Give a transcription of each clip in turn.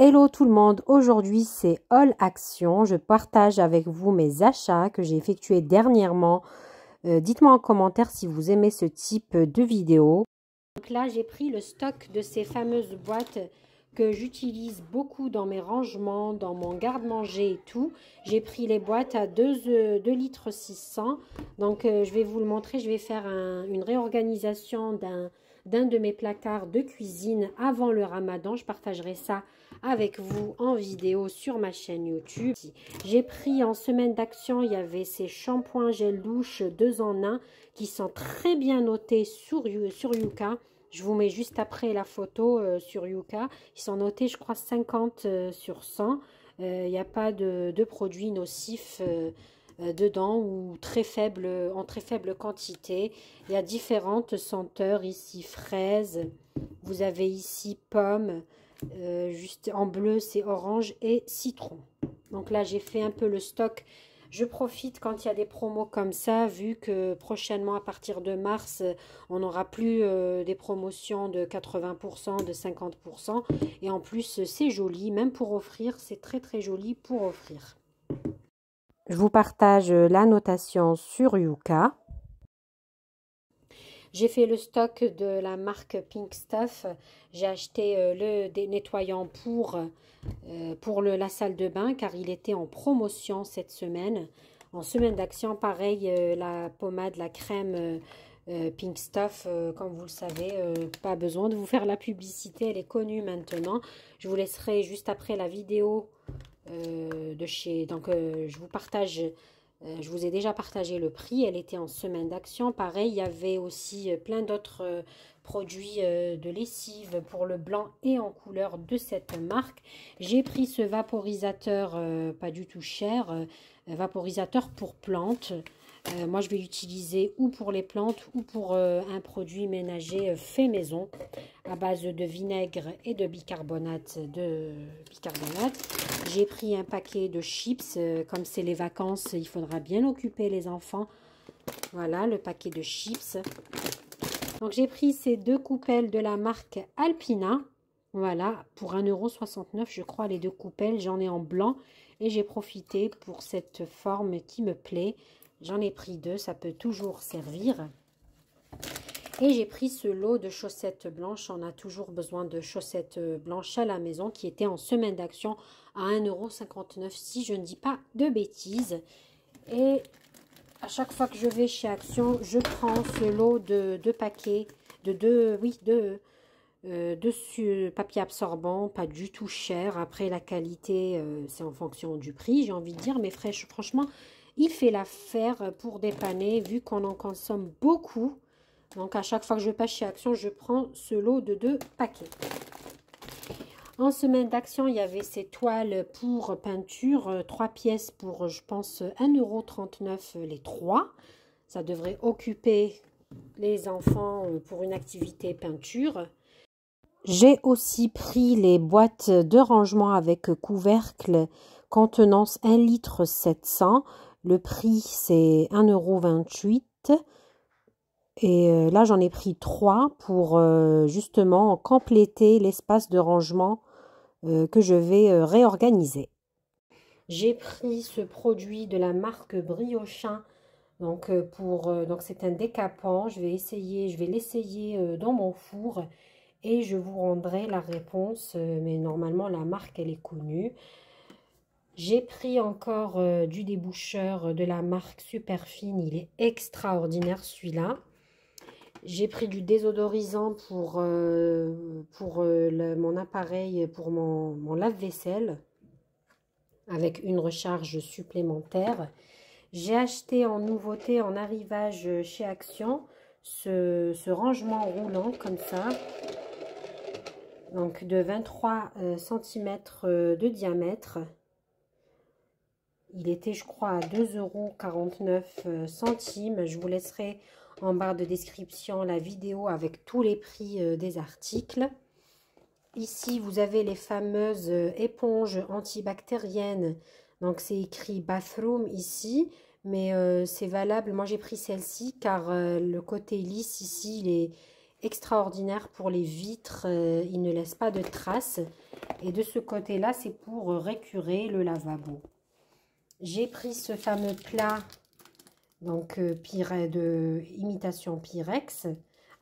Hello tout le monde, aujourd'hui c'est Haul Action. Je partage avec vous mes achats que j'ai effectués dernièrement. Dites-moi en commentaire si vous aimez ce type de vidéo. Donc là j'ai pris le stock de ces fameuses boîtes que j'utilise beaucoup dans mes rangements, dans mon garde-manger et tout. J'ai pris les boîtes à 2 litres 600. Donc je vais vous le montrer, je vais faire une réorganisation d'un de mes placards de cuisine avant le ramadan. Je partagerai ça avec vous en vidéo sur ma chaîne YouTube. J'ai pris en semaine d'action, il y avait ces shampoings gel douche 2 en 1 qui sont très bien notés sur Yuka. Je vous mets juste après la photo sur Yuka. Ils sont notés, je crois, 50 sur 100. Il n'y a pas de produits nocifs dedans ou en très faible quantité. Il y a différentes senteurs. Ici, fraise. Vous avez ici pomme. Juste en bleu, c'est orange et citron. Donc là, j'ai fait un peu le stock. Je profite quand il y a des promos comme ça, vu que prochainement, à partir de mars, on n'aura plus des promotions de 80%, de 50%. Et en plus, c'est joli, même pour offrir, c'est très très joli pour offrir. Je vous partage la notation sur Yuka. J'ai fait le stock de la marque Pink Stuff. J'ai acheté le nettoyant pour la salle de bain car il était en promotion cette semaine. En semaine d'action, pareil, la pommade, la crème Pink Stuff, comme vous le savez, pas besoin de vous faire la publicité, elle est connue maintenant. Je vous laisserai juste après la vidéo de chez... Donc, je vous partage... je vous ai déjà partagé le prix, elle était en semaine d'action. Pareil, il y avait aussi plein d'autres produits de lessive pour le blanc et en couleur de cette marque. J'ai pris ce vaporisateur pas du tout cher, vaporisateur pour plantes. Moi, je vais l'utiliser ou pour les plantes ou pour un produit ménager fait maison à base de vinaigre et de bicarbonate J'ai pris un paquet de chips. Comme c'est les vacances, il faudra bien occuper les enfants. Voilà, le paquet de chips. Donc, j'ai pris ces 2 coupelles de la marque Alpina. Voilà, pour 1,69 €, je crois, les 2 coupelles. J'en ai en blanc et j'ai profité pour cette forme qui me plaît. J'en ai pris 2, ça peut toujours servir. Et j'ai pris ce lot de chaussettes blanches. On a toujours besoin de chaussettes blanches à la maison qui était en semaine d'action à 1,59 € si je ne dis pas de bêtises. Et à chaque fois que je vais chez Action, je prends ce lot de 2 paquets, de papier absorbant, pas du tout cher. Après, la qualité, c'est en fonction du prix, j'ai envie de dire. Mais franchement, il fait l'affaire pour dépanner, vu qu'on en consomme beaucoup. Donc, à chaque fois que je passe chez Action, je prends ce lot de 2 paquets. En semaine d'action, il y avait ces toiles pour peinture, 3 pièces pour, je pense, 1,39 € les 3. Ça devrait occuper les enfants pour une activité peinture. J'ai aussi pris les boîtes de rangement avec couvercle contenance 1,7 litre. Le prix, c'est 1,28 €. Et là, j'en ai pris 3 pour justement compléter l'espace de rangement que je vais réorganiser. J'ai pris ce produit de la marque Briochin. Donc, donc c'est un décapant. Je vais l'essayer dans mon four et je vous rendrai la réponse. Mais normalement, la marque, elle est connue. J'ai pris encore du déboucheur de la marque Superfine. Il est extraordinaire celui-là. J'ai pris du désodorisant pour mon appareil, pour mon lave-vaisselle, avec une recharge supplémentaire. J'ai acheté en nouveauté, en arrivage chez Action, ce rangement roulant comme ça, donc de 23 cm de diamètre. Il était, je crois, à 2,49 €. Je vous laisserai en barre de description la vidéo avec tous les prix des articles. Ici, vous avez les fameuses éponges antibactériennes. Donc, c'est écrit bathroom ici, mais c'est valable. Moi, j'ai pris celle-ci car le côté lisse ici, extraordinaire pour les vitres, il ne laisse pas de traces. Et de ce côté-là, c'est pour récurer le lavabo. J'ai pris ce fameux plat, donc de imitation Pyrex,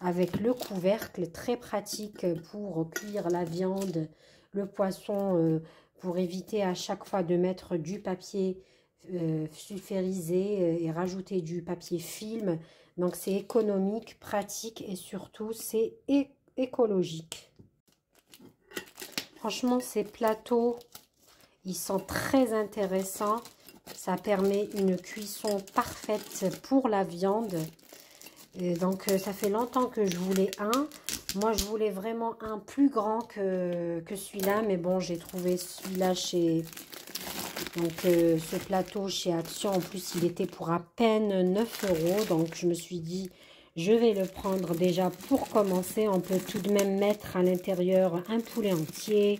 avec le couvercle, très pratique pour cuire la viande, le poisson, pour éviter à chaque fois de mettre du papier sulfurisé et rajouter du papier film. Donc c'est économique, pratique et surtout c'est écologique. Franchement, ces plateaux, ils sont très intéressants. Ça permet une cuisson parfaite pour la viande. Et donc ça fait longtemps que je voulais un. Moi je voulais vraiment un plus grand que celui-là, mais bon, j'ai trouvé celui-là chez ce plateau chez Action. En plus il était pour à peine 9 €. Donc je me suis dit je vais le prendre déjà pour commencer. On peut tout de même mettre à l'intérieur un poulet entier,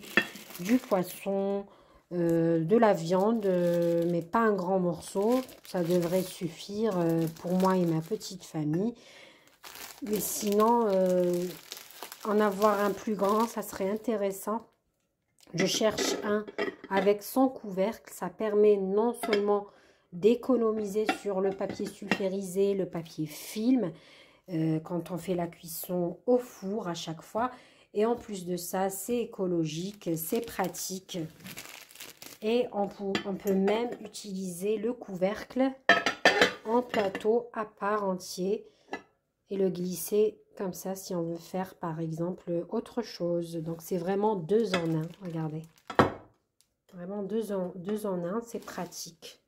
du poisson, de la viande, mais pas un grand morceau. Ça devrait suffire pour moi et ma petite famille. Mais sinon, en avoir un plus grand, ça serait intéressant. Je cherche un avec son couvercle. Ça permet non seulement d'économiser sur le papier sulfurisé, le papier film, quand on fait la cuisson au four à chaque fois. Et en plus de ça, c'est écologique, c'est pratique. Et on peut même utiliser le couvercle en plateau à part entier et le glisser comme ça si on veut faire par exemple autre chose. Donc c'est vraiment 2 en 1, regardez. Vraiment 2 en 1, c'est pratique.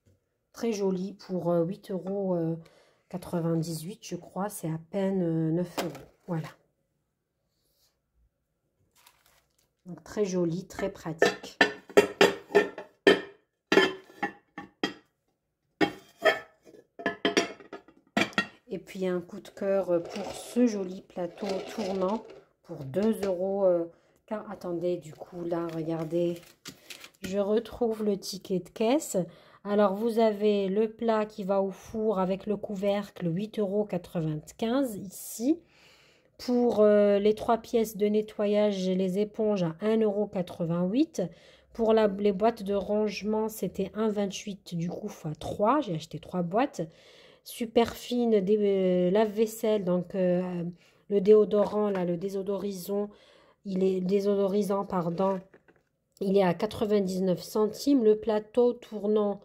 Très joli pour 8,98 €, je crois, c'est à peine 9 €. Voilà. Donc très joli, très pratique. Et puis un coup de cœur pour ce joli plateau tournant pour 2 €. Attendez, du coup là, regardez, je retrouve le ticket de caisse. Alors vous avez le plat qui va au four avec le couvercle, 8,95 € ici. Pour les 3 pièces de nettoyage et les éponges à 1,88 €. Pour les boîtes de rangement, c'était 1,28 € du coup x 3. J'ai acheté 3 boîtes. Super fine lave-vaisselle, donc le déodorant, là, le désodorisant, pardon, il est à 99 centimes. Le plateau tournant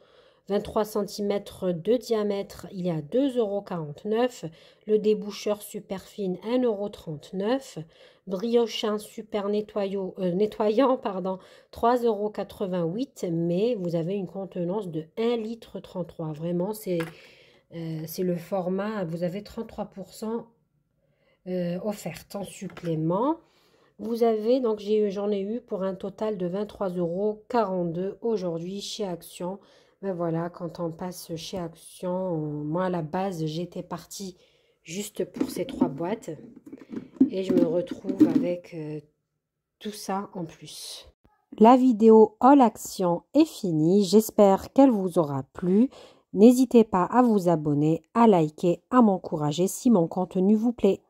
23 cm de diamètre, il est à 2,49 €. Le déboucheur super fine, 1,39 €. Briochin super nettoyant, pardon, 3,88 €. Mais vous avez une contenance de 1,33 litre. Vraiment, c'est le format, vous avez 33% offerte en supplément. Vous avez, donc j'en ai eu pour un total de 23,42 € aujourd'hui chez Action. Ben voilà, quand on passe chez Action, moi à la base j'étais partie juste pour ces 3 boîtes. Et je me retrouve avec tout ça en plus. La vidéo Haul Action est finie. J'espère qu'elle vous aura plu. N'hésitez pas à vous abonner, à liker, à m'encourager si mon contenu vous plaît.